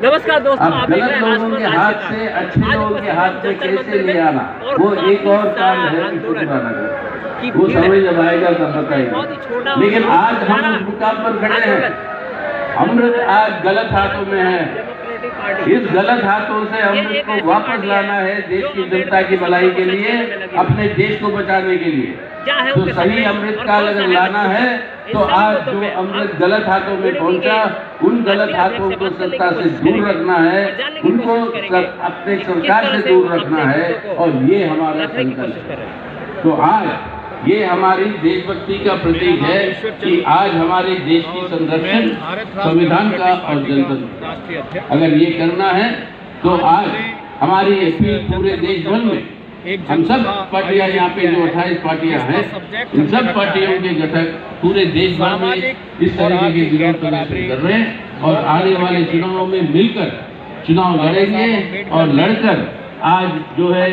नमस्कार दोस्तों, अब गलत लोगों के हाथ से अच्छे लोगों के हाथ में कैसे ले आना, वो एक और काम है कि वो समय जब आएगा तब बताएंगे। लेकिन आज हम उस मुकाम पर खड़े हैं, अमृत आज गलत हाथों में है। इस गलत हाथों से अमृत को वापस लाना है देश की जनता की भलाई के लिए, अपने देश को बचाने के लिए। तो सही अमृत काल अगर लाना है तो आज जो अमृत गलत हाथों में पहुंचा, उन गलत हाथों को सत्ता से दूर रखना है, उनको अपने सरकार से दूर रखना है, और ये हमारा संकल्प है। तो आज ये हमारी देशभक्ति का प्रतीक है कि आज हमारे देश की संरक्षण संविधान का और जनतंत्र अगर ये करना है तो आज हमारी अपील पूरे देश भर में, हम सब पार्टियां यहाँ पे जो 28 पार्टियां हैं, इन सब पार्टियों के घटक पूरे देश भर में इस तरीके के विरोध प्रदर्शन कर रहे हैं और आने वाले चुनावों में मिलकर चुनाव लड़ेंगे और लड़कर आज जो है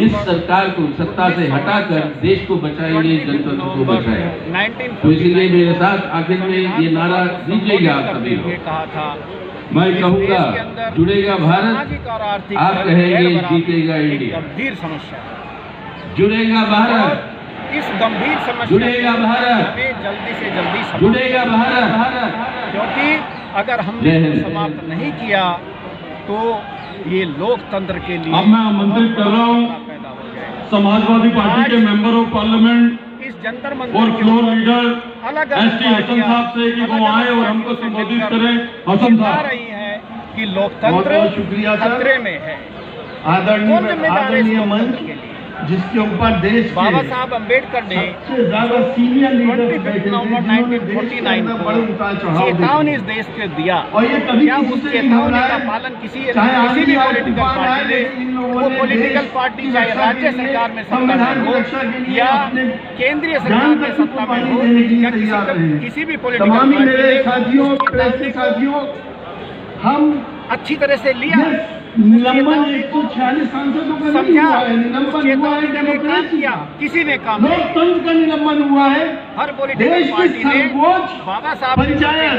इस सरकार को सत्ता से हटाकर देश को बचाएंगे, जनतंत्र को बचाएंगे। तो इसलिए मेरे साथ आखिर में ये नारा दीजिएगा आप सभी लोग। मैं कहूँगा जुड़ेगा भारत, आप कहेंगे जीतेगा इंडिया। गंभीर समस्या जुड़ेगा भारत, इस गंभीर समस्या जुड़ेगा भारत, जल्दी से जल्दी जुड़ेगा भारत, क्योंकि अगर हमने समाप्त नहीं किया तो ये लोकतंत्र के लिए अब मैं आमंत्रित कर रहा हूँ समाजवादी पार्टी के मेंबर ऑफ पार्लियामेंट इस जंतर और मंतर फ्लोर लीडर अलग एसटी हसन साहब से कि वो आए और हमको संबोधित करें। हसन साहब रही है कि लोकतंत्र शुक्रिया खतरे में है। आदरणीय मंच जिसके ऊपर देश के बाबा साहब अम्बेडकर ने सबसे ज्यादा सीनियर लीडर 25 नवंबर 1949 को चेतावनी इस देश को दिया, और ये कभी क्या उस चेतावनी का पालन किसी भी पॉलिटिकल पार्टी ने, वो पॉलिटिकल पार्टी चाहे राज्य सरकार में सत्ता में हो या केंद्रीय सरकार में सत्ता में हो या किसी भी पॉलिटिकल पार्टी ने हम अच्छी तरह से लिया निलंबन 146 सांसदों का नहीं हुआ है, निलंबन हुआ है डेमोक्रेसी किया, किसी ने काम लोकतंत्र का निलंबन हुआ है। हर पॉलिटिकल पार्टी ने बाबा साहब पंचायत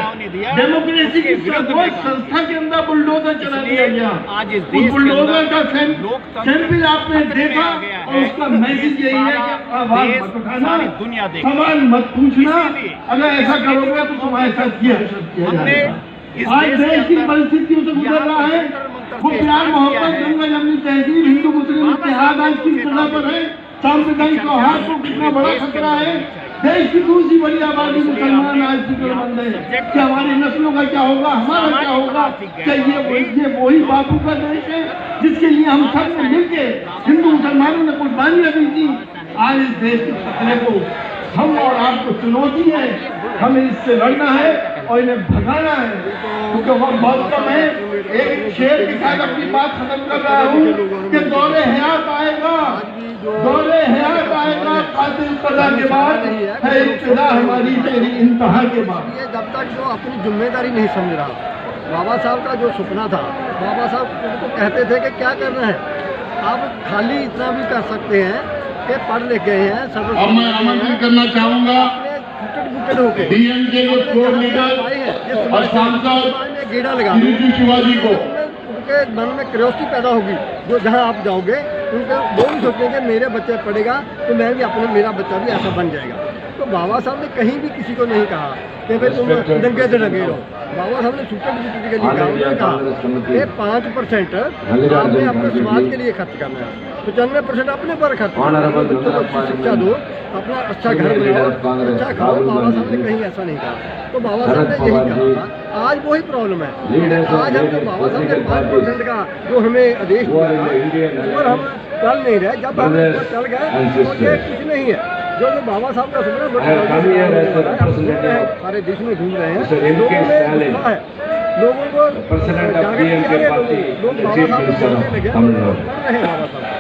डेमोक्रेसी की सर्वोच्च संस्था के अंदर बुलडोजर चला दिया गया। आज इस देश बुलडोजर का सैंपल आपने देखा और उसका मैसेज यही है कि आवाज मत उठाना, दुनिया सवाल मत पूछना, अगर ऐसा करोगे तो तुम्हारे साथ किया जाएगा। आज देश की परिस्थितियों से गुजर रहा है, वो प्यार मोहब्बत गंगा जमनी तहजीब हिंदू मुस्लिम इत्तेहाद आज की सतह पर है, सांप्रदायिक सौहार्द को कितना बड़ा खतरा है। देश की दूसरी बड़ी आबादी मुसलमान आज फिक्रमंद है कि हमारी नस्लों का क्या होगा, हमारा क्या होगा। क्या ये वही बापू का देश है जिसके लिए हम सब ने मिलके हिंदू मुसलमानों ने कुर्बानियां दी थी। आज इस देश के खतरे को हम और आपको चुनौती है, हमें इससे लड़ना है और इन्हें भगाना है, क्योंकि वक्त बहुत कम है। एक शेर के साथ अपनी बात खत्म कर रहा हूँ कि दौरे हयात आएगा, दौरे हयात आएगा कातिल सजा के बाद है इब्तिदा हमारी तेरी इंतहा के बाद। ये जब तक जो अपनी जिम्मेदारी नहीं समझ रहा, बाबा साहब का जो सपना था, बाबा साहब तो कहते थे कि क्या करना है, आप खाली इतना भी कर सकते हैं कि पढ़ लिख गए हैं। सब मैं आमंत्रित करना चाहूँगा डीएमके के फ्लोर लीडर और सांसद गेड़ा लगा शिवाजी को, उनके मन में क्यूरियोसिटी पैदा होगी, जो जहाँ आप जाओगे उनके वो भी सोचेंगे मेरे बच्चे पढ़ेगा तो मैं भी अपने मेरा बच्चा भी ऐसा बन जाएगा। तो बाबा साहब ने कहीं भी किसी को नहीं कहा कि भाई तुम दंगे से लगे रहो। बाबा साहब ने सुप्रीम के लिए कहा कि 5% आपने अपने समाज के लिए खर्च करना है, 95% अपने पर खर्च करना है, बच्चों को अच्छी शिक्षा दो, अपना अच्छा घर बनाओ, अच्छा खाओ। बाबा साहब ने कहीं ऐसा नहीं कहा, तो बाबा साहब ने यही कहा था। आज वही प्रॉब्लम है, आज हम जो बाबा साहब ने 5% का जो हमें आदेश दिया था उस पर हम चल नहीं रहे। जब हम चल गए तो ये कुछ नहीं है। जो बाबा साहब का सपना सारे देश में घूम रहे हैं, लोगों में उत्साह है, लोगों को जागृति आ रही है, लोग बाबा साहब को बोलने लगे, कर रहे हैं बाबा साहब।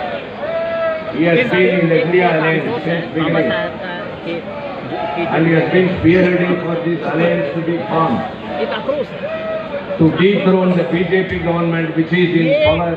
And he has been spearheading for this alliance to be formed to dethrone the BJP government which is in power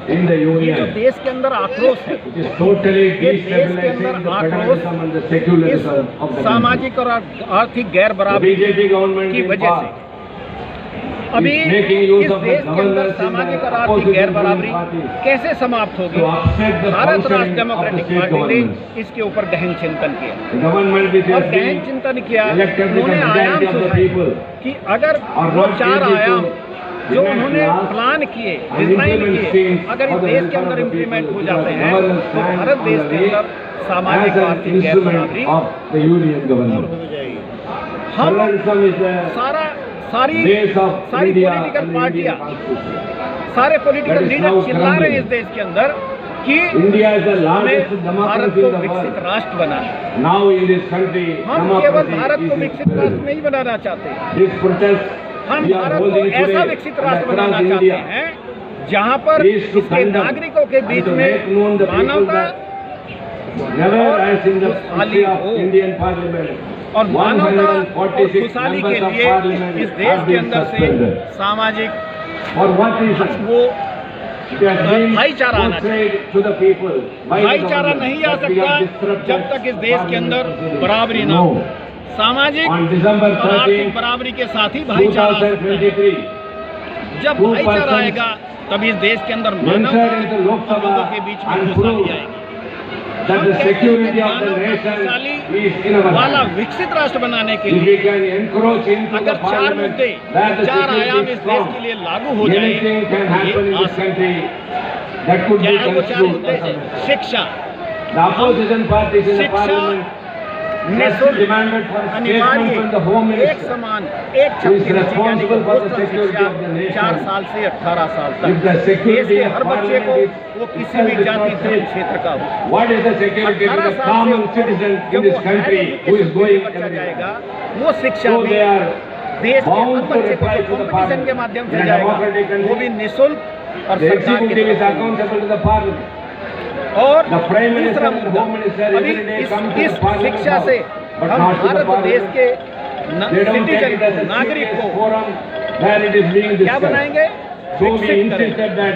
in the union. देश के अंदर आक्रोश है, It is totally destabilizing the federalism and the secularism of the सामाजिक और आर्थिक गैर बराबरी BJP government की in वजह power. से अभी is making use इस of the देश के अंदर governance in सामाजिक the और आर्थिक opposition गैर ruling बराबरी party कैसे समाप्त होगी? to upset the भारत राष्ट्र functioning of the democratic state party ने government. इसके ऊपर गहन चिंतन किया The government which और has गहन been चिंतन किया। elected with the उन्होंने आयाम majority of the सुझाए people कि अगर और वो not 4 able to आयाम जो enact उन्होंने laws प्लान किए, and डिजाइन implement किए, things अगर for इस the देश के welfare अंदर of the इम्प्लीमेंट people, हो जाते because हैं governance तो stands भारत on देश the के way अंदर सामाजिक as और an आर्थिक गैर instrument बराबरी of the union दूर government. हो जाएगी। हम Federalism is the सारी base of सारी India पॉलिटिकल and the पार्टियां, Indian constitution. सारे political That is leader now चिल्ला रहे हैं इस crumbling. देश के अंदर कि India is the हमें largest भारत democracy को in the विकसित world. राष्ट्र बनाना है। Now in this country, हम केवल democracy भारत को is in विकसित राष्ट्र peril. नहीं बनाना चाहते, This protest हम we are भारत को holding ऐसा today विकसित राष्ट्र across बनाना चाहते India हैं जहाँ पर is to इसके condemn नागरिकों के बीच and to में make known the people मानवता that never और as in the खुशहाली history of हो। Indian Parliament, और मानवता और 146 खुशहाली के members of लिए Parliament इस देश have के been अंदर से suspended. सामाजिक For what reason? वो It has been भाईचारा आना portrayed to the people by the भाईचारा government नहीं आ that we सकता have disrupted जब तक इस देश के अंदर parliament. बराबरी ना हो। सामाजिक On December और आर्थिक 13, बराबरी के साथ ही भाईचारा आ सकता है। 2023, जब 2% भाईचारा आएगा तभी इस देश के अंदर मानवता mentioned in the Lok और Sabha लोगों के बीच में and खुशहाली proved आएगी। that हम the कहते हैं security कि of the मानवता nation खुशहाली is in our वाला hands. विकसित राष्ट्र बनाने के If लिए we can encroach into the अगर 4 parliament, मुद्दे where the 4 आयाम security इस is देश strong, के लिए लागू हो जाए anything can happen in ये this country that could be क्या है वो 4 construed मुद्दे? as a- शिक्षा, The opposition parties in the शिक्षा, parliament has निःशुल्क, demanded for a statement अनिवार्य, from the Home एक Minister. समान, एक छत Who is के नीचे यानी कि responsible for the postal security शिक्षा of the nation. 4 साल से 18 साल If तक the देश security के of हर बच्चे को parliament वो is किसी भी itself जाति not धर्म safe, क्षेत्र का हो। what is the security to 18 the साल से common ऊपर citizen जब in this वो country higher who is education going बच्चा everywhere? जाएगा वो शिक्षा So भी they are देश के हर bound to बच्चे को reply to the competition parliament. के माध्यम से In a जाएगा democratic country, वो भी निःशुल्क और the सरकार की executive is तरफ से। accountable to the parliament. और The Prime Minister दूसरा and मुद्दा, Home Minister अभी every day इस come to the parliament शिक्षा house, से but हम not to the Bharat parliament. देश के They don't take citizen it as को a नागरिक serious को forum where it is being क्या discussed. बनाएंगे? So we विकसित करेंगे। insisted that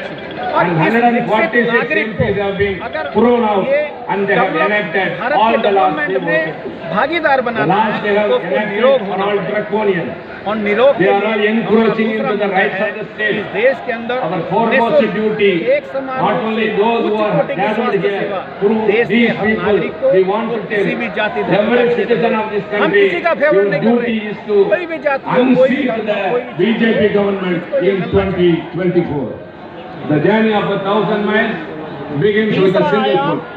और and इस 146 विकसित नागरिक को MPs have been अगर thrown out ये and they have develop enacted Bharat all के the laws they डेवलपमेंट में wanted. भागीदार The बनाना laws they है have तो उसको निरोग enacted are होना all पड़ेगा। draconian. और निरोग They के are लिए all हमारा encroaching दूसरा into the मुद्दा rights है of the कि state. इस देश के अंदर Our foremost निःशुल्क, duty, एक समान not रूप only से those who उच्च are कोटि की gathered स्वास्थ्य here, सेवा through देश के these हर people, नागरिक को we want वो to किसी tell भी जाति धर्म every का citizen of this हम country, किसी का फेवर your नहीं कर duty रहे is to कोई भी जाति हो कोई भी unseat धर्म हो, कोई the भी चीज़ BJP हो, government इसको ये in मिलना चाहिए। 2024. The journey of 1,000 miles begins with a तीसरा single आयाम foot.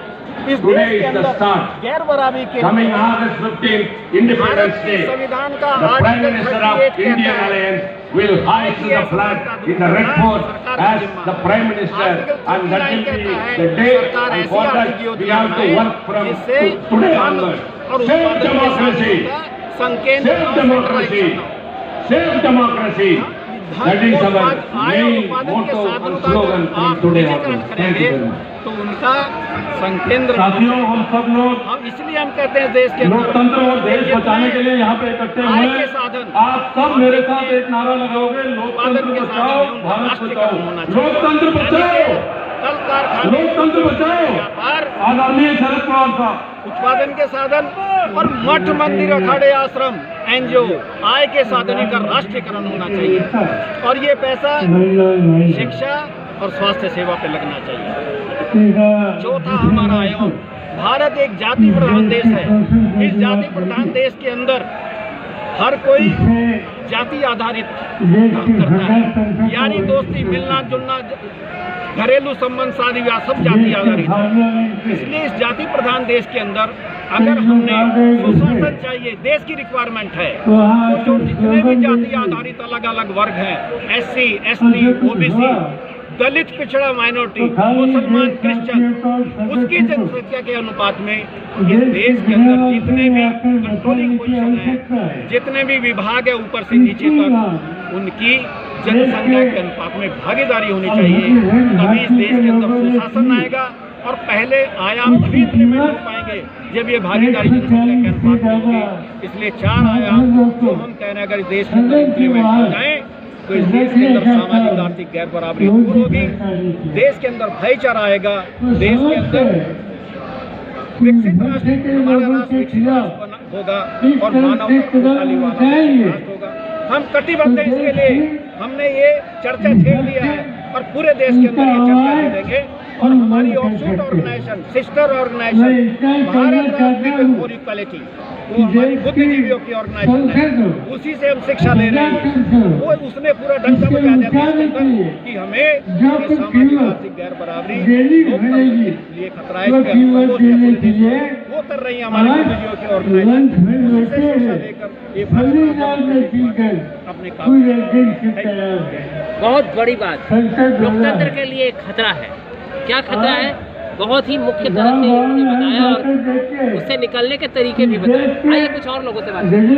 इस Today देश के is the अंदर start. गैर बराबरी के Coming लिए August 15th, भारत Independence के Day, संविधान का the Prime article Minister 38 of Indian कहता है Alliance will hoist the flag in the Red Fort as the Prime Minister, and that will be the day, and for that we have to work from today onwards. Save democracy! Save democracy! Save democracy! That is our main motto and slogan from today onwards. Thank you very much. तो उनका संकेंद्र साथियों, हम सब लोग हम इसलिए हम कहते हैं देश के अंदर लोकतंत्र और देश बचाने के लिए यहाँ पे इकट्ठे आय हुए के हैं। साधन आप सब मेरे साथ एक नारा लगाओगे, लोकतंत्र बचाओ, भारत बचाओ। लोकतंत्र बचाओ, कल कारखाने लोकतंत्र बचाओ। व्यापार आदरणीय शरद पवार साहब, उत्पादन के साधन और मठ मंदिर अखाड़े आश्रम एनजीओ आय के साधन का राष्ट्रीयकरण होना चाहिए और ये पैसा शिक्षा और स्वास्थ्य सेवा पे लगना चाहिए। चौथा हमारा आयाम, भारत एक जाति प्रधान देश है। इस जाति प्रधान देश के अंदर हर कोई जाति आधारित काम करता है, यानी दोस्ती मिलना जुलना घरेलू संबंध शादी विवाह सब जाति आधारित है। इसलिए इस जाति प्रधान देश के अंदर अगर हमने सुशासन चाहिए, देश की रिक्वायरमेंट है, तो जो जितने भी जाति आधारित अलग अलग वर्ग हैं, SC, ST, OBC, दलित पिछड़ा माइनॉरिटी, मुसलमान, क्रिश्चियन, उसकी जनसंख्या के अनुपात में इस देश के अंदर जितने भी कंट्रोलिंग पोजीशन है, जितने भी विभाग है ऊपर से नीचे तक, उनकी जनसंख्या के अनुपात में भागीदारी होनी चाहिए। तभी इस देश के अंदर सुशासन आएगा और पहले आयाम तभी इम्प्लीमेंट हो पाएंगे जब ये भागीदारी जनसंख्या के अनुपात में होगी। इसलिए 4 आयाम जो हम कह रहे हैं अगर इस देश के अंदर इम्प्लीमेंट हो जाए तो इस देश के अंदर सामाजिक आर्थिक गैर बराबरी दूर होगी, देश के अंदर भाईचारा आएगा, देश के अंदर विकसित राष्ट्र हमारा राष्ट्र विकसित राष्ट्र होगा और मानव खुशहाली वाला राष्ट्र होगा। हम कटिबद्ध हैं इसके लिए, हमने ये चर्चा छेड़ दिया है और पूरे देश के अंदर ये चर्चा छेड़ेंगे। और हमारी offshoot organisation, sister organisation Bharat Rashtriya for equality, वो हमारी बुद्धिजीवियों की ऑर्गेनाइजेशन है, उसी से हम शिक्षा ले रहे हैं। वो उसने पूरा डंका बजा दिया था इसके अंदर कि हमें ये सामाजिक आर्थिक गैर बराबरी के लिए खतरा है, वो कर रही है हमारी बुद्धिजीवियों की ऑर्गेनाइजेशन, उसी से शिक्षा लेकर ये अपने काम। बहुत बड़ी बात, लोकतंत्र के लिए एक खतरा है। क्या खतरा है? बहुत ही मुख्य तरह से उन्होंने बताया और उससे निकलने के तरीके भी बताए। आइए कुछ और लोगों से बात करें।